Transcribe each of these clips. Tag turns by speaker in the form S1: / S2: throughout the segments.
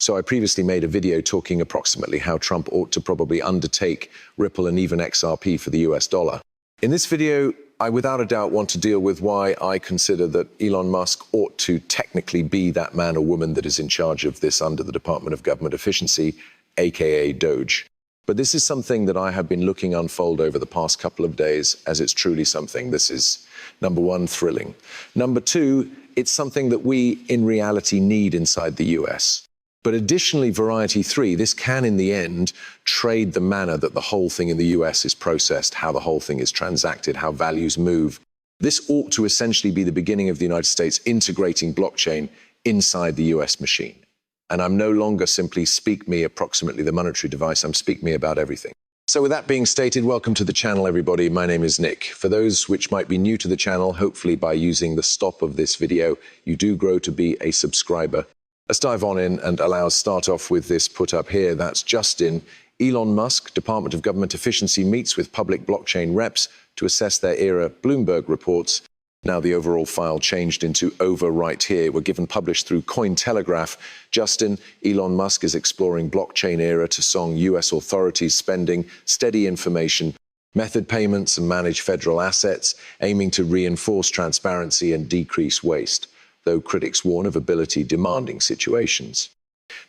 S1: So I previously made a video talking approximately how Trump ought to probably undertake Ripple and even XRP for the US dollar. In this video, I without a doubt want to deal with why I consider that Elon Musk ought to technically be that man or woman that is in charge of this under the Department of Government Efficiency, aka Doge. But this is something that I have been looking unfold over the past couple of days, as it's truly something. This is, number one, thrilling. Number two, it's something that we in reality need inside the US. But additionally, variety three, this can in the end trade the manner that the whole thing in the US is processed, how the whole thing is transacted, how values move. This ought to essentially be the beginning of the United States integrating blockchain inside the US machine. And I'm no longer simply speak me approximately the monetary device, I'm speak me about everything. So with that being stated, welcome to the channel, everybody. My name is Nick. For those which might be new to the channel, hopefully by using the stop of this video, you do grow to be a subscriber. Let's dive on in and start off with this put up here. That's Justin. Elon Musk, Department of Government Efficiency, meets with public blockchain reps to assess their era, Bloomberg reports. Now the overall file changed into over right here. We're given published through Cointelegraph. Justin, Elon Musk is exploring blockchain era to song US authorities spending steady information, method payments and manage federal assets, aiming to reinforce transparency and decrease waste, though critics warn of ability demanding situations.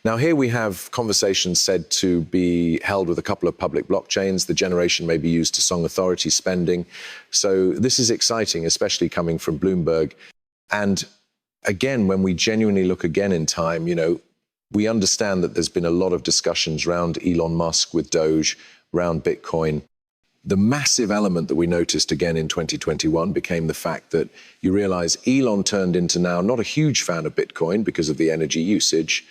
S1: Now here we have conversations said to be held with a couple of public blockchains. The generation may be used to song authority spending. So this is exciting, especially coming from Bloomberg. And again, when we genuinely look again in time, we understand that there's been a lot of discussions around Elon Musk with Doge, around Bitcoin. The massive element that we noticed again in 2021 became the fact that you realize Elon turned into now not a huge fan of Bitcoin because of the energy usage.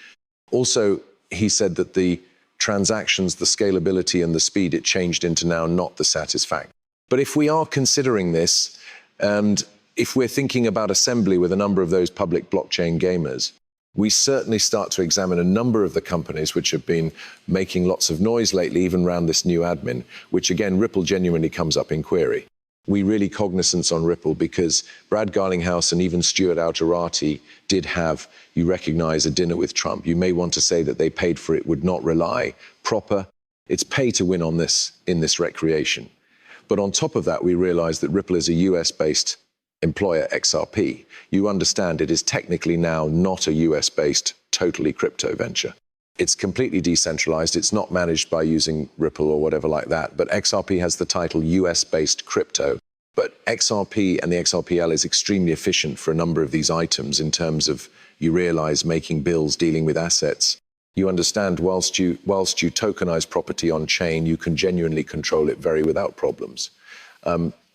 S1: Also, he said that the transactions, the scalability and the speed, it changed into now not the satisfactory. But if we are considering this, and if we're thinking about assembly with a number of those public blockchain gamers, we certainly start to examine a number of the companies which have been making lots of noise lately, even around this new admin, which again, Ripple genuinely comes up in query. We really cognizance on Ripple because Brad Garlinghouse and even Stuart Algerati did have, you recognize, a dinner with Trump. You may want to say that they paid for it, would not rely proper. It's pay to win on this in this recreation. But on top of that, we realize that Ripple is a US-based employer, XRP. You understand it is technically now not a US-based, totally crypto venture. It's completely decentralized. It's not managed by using Ripple or whatever like that. But XRP has the title US-based crypto. But XRP and the XRPL is extremely efficient for a number of these items in terms of, you realize, making bills, dealing with assets. You understand whilst you tokenize property on chain, you can genuinely control it without problems.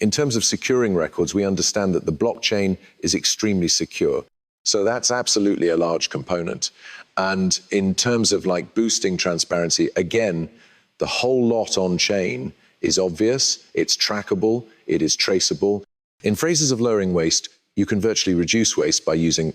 S1: In terms of securing records, we understand that the blockchain is extremely secure. So that's absolutely a large component. And in terms of boosting transparency, again, the whole lot on chain is obvious, it's trackable, it is traceable. In phrases of lowering waste, you can virtually reduce waste by using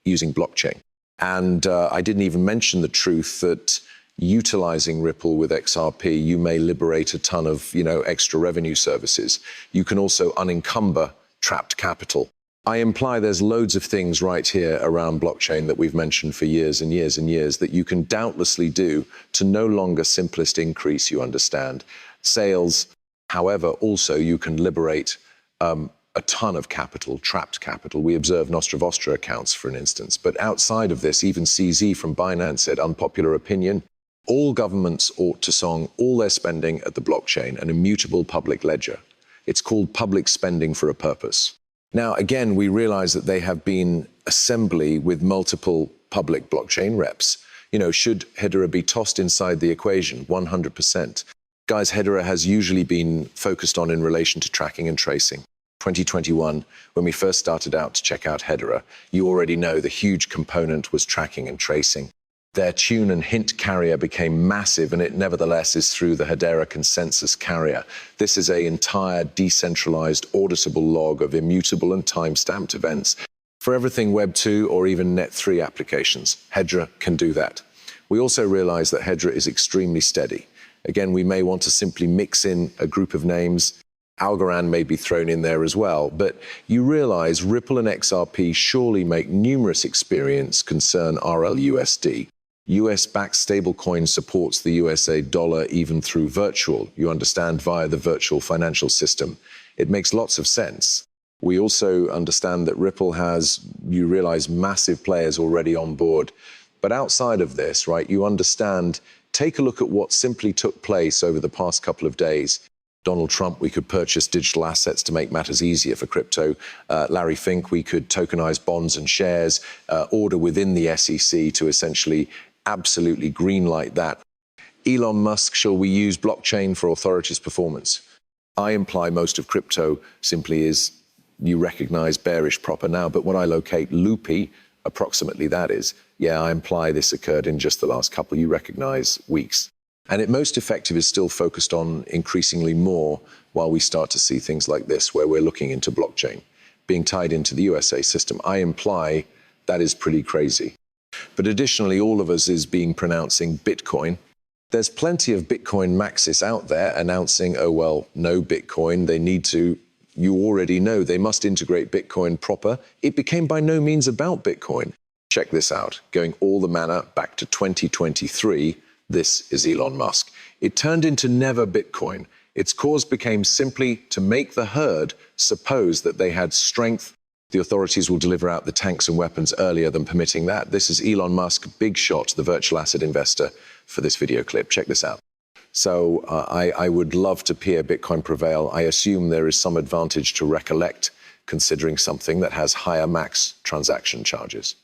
S1: blockchain. And I didn't even mention the truth that utilizing Ripple with XRP, you may liberate a ton of, extra revenue services. You can also unencumber trapped capital. I imply there's loads of things right here around blockchain that we've mentioned for years and years and years that you can doubtlessly do to no longer simplest increase, you understand, sales. However, also you can liberate a ton of capital, trapped capital. We observe Nostra Vostra accounts, for an instance. But outside of this, even CZ from Binance said, unpopular opinion, all governments ought to song all their spending at the blockchain, an immutable public ledger. It's called public spending for a purpose. Now, again, we realize that they have been assembly with multiple public blockchain reps. Should Hedera be tossed inside the equation? 100%. Guys, Hedera has usually been focused on in relation to tracking and tracing. 2021, when we first started out to check out Hedera, you already know the huge component was tracking and tracing. Their tune and hint carrier became massive, and it nevertheless is through the Hedera consensus carrier. This is an entire decentralized auditable log of immutable and time-stamped events. For everything Web 2 or even Net 3 applications, Hedera can do that. We also realize that Hedera is extremely steady. Again, we may want to simply mix in a group of names. Algorand may be thrown in there as well, but you realize Ripple and XRP surely make numerous experience concern RLUSD. US-backed stablecoin supports the USA dollar even through virtual, you understand, via the virtual financial system. It makes lots of sense. We also understand that Ripple has, you realize, massive players already on board. But outside of this, right, you understand, take a look at what simply took place over the past couple of days. Donald Trump, we could purchase digital assets to make matters easier for crypto. Larry Fink, we could tokenize bonds and shares, order within the SEC to essentially absolutely greenlight that. Elon Musk, shall we use blockchain for authorities' performance? I imply most of crypto simply is, you recognize bearish proper now, but when I locate loopy, approximately that is, yeah, I imply this occurred in just the last couple, you recognize, weeks. And it most effective is still focused on increasingly more while we start to see things like this, where we're looking into blockchain being tied into the USA system. I imply that is pretty crazy. But additionally, all of us is being pronouncing Bitcoin. There's plenty of Bitcoin maxis out there announcing, oh, well, no Bitcoin. They need to, you already know, they must integrate Bitcoin proper. It became by no means about Bitcoin. Check this out. Going all the manner back to 2023, this is Elon Musk. It turned into never Bitcoin. Its cause became simply to make the herd suppose that they had strength. The authorities will deliver out the tanks and weapons earlier than permitting that. This is Elon Musk, big shot, the virtual asset investor, for this video clip. Check this out. So I would love to peer Bitcoin prevail. I assume there is some advantage to recollect, considering something that has higher max transaction charges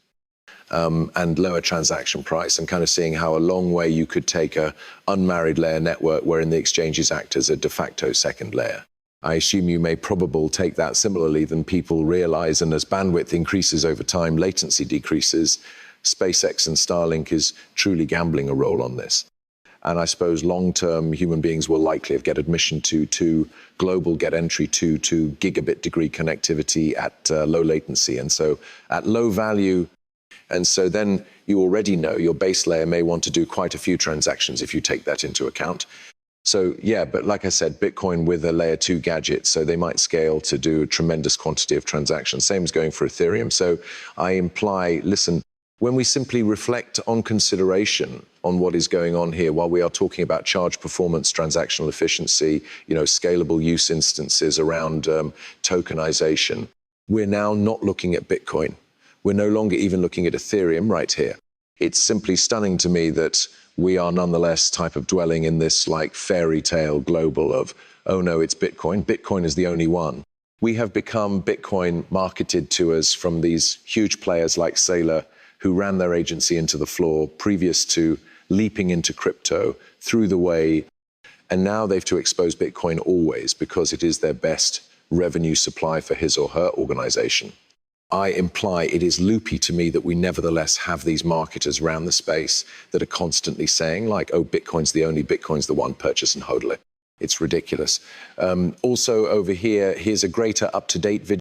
S1: and lower transaction price, and kind of seeing how a long way you could take a unmarried layer network wherein the exchanges act as a de facto second layer. I assume you may probably take that similarly than people realize, and as bandwidth increases over time, latency decreases. SpaceX and Starlink is truly gambling a role on this. And I suppose long-term human beings will likely get admission to global get entry to gigabit degree connectivity at low latency. And so at low value, and so then you already know your base layer may want to do quite a few transactions if you take that into account. So yeah, but like I said, Bitcoin with a layer 2 gadget, so they might scale to do a tremendous quantity of transactions. Same as going for Ethereum. So I imply, listen, when we simply reflect on consideration on what is going on here, while we are talking about charge performance, transactional efficiency, scalable use instances around tokenization, we're now not looking at Bitcoin. We're no longer even looking at Ethereum right here. It's simply stunning to me that we are nonetheless type of dwelling in this like fairy tale global of, oh no, it's Bitcoin. Bitcoin is the only one. We have become Bitcoin marketed to us from these huge players like Saylor, who ran their agency into the floor previous to leaping into crypto through the way. And now they've to expose Bitcoin always because it is their best revenue supply for his or her organization. I imply it is loopy to me that we nevertheless have these marketers around the space that are constantly saying like, oh, Bitcoin's the only, Bitcoin's the one, purchase and hodl it. It's ridiculous. Also over here, here's a greater up-to-date video.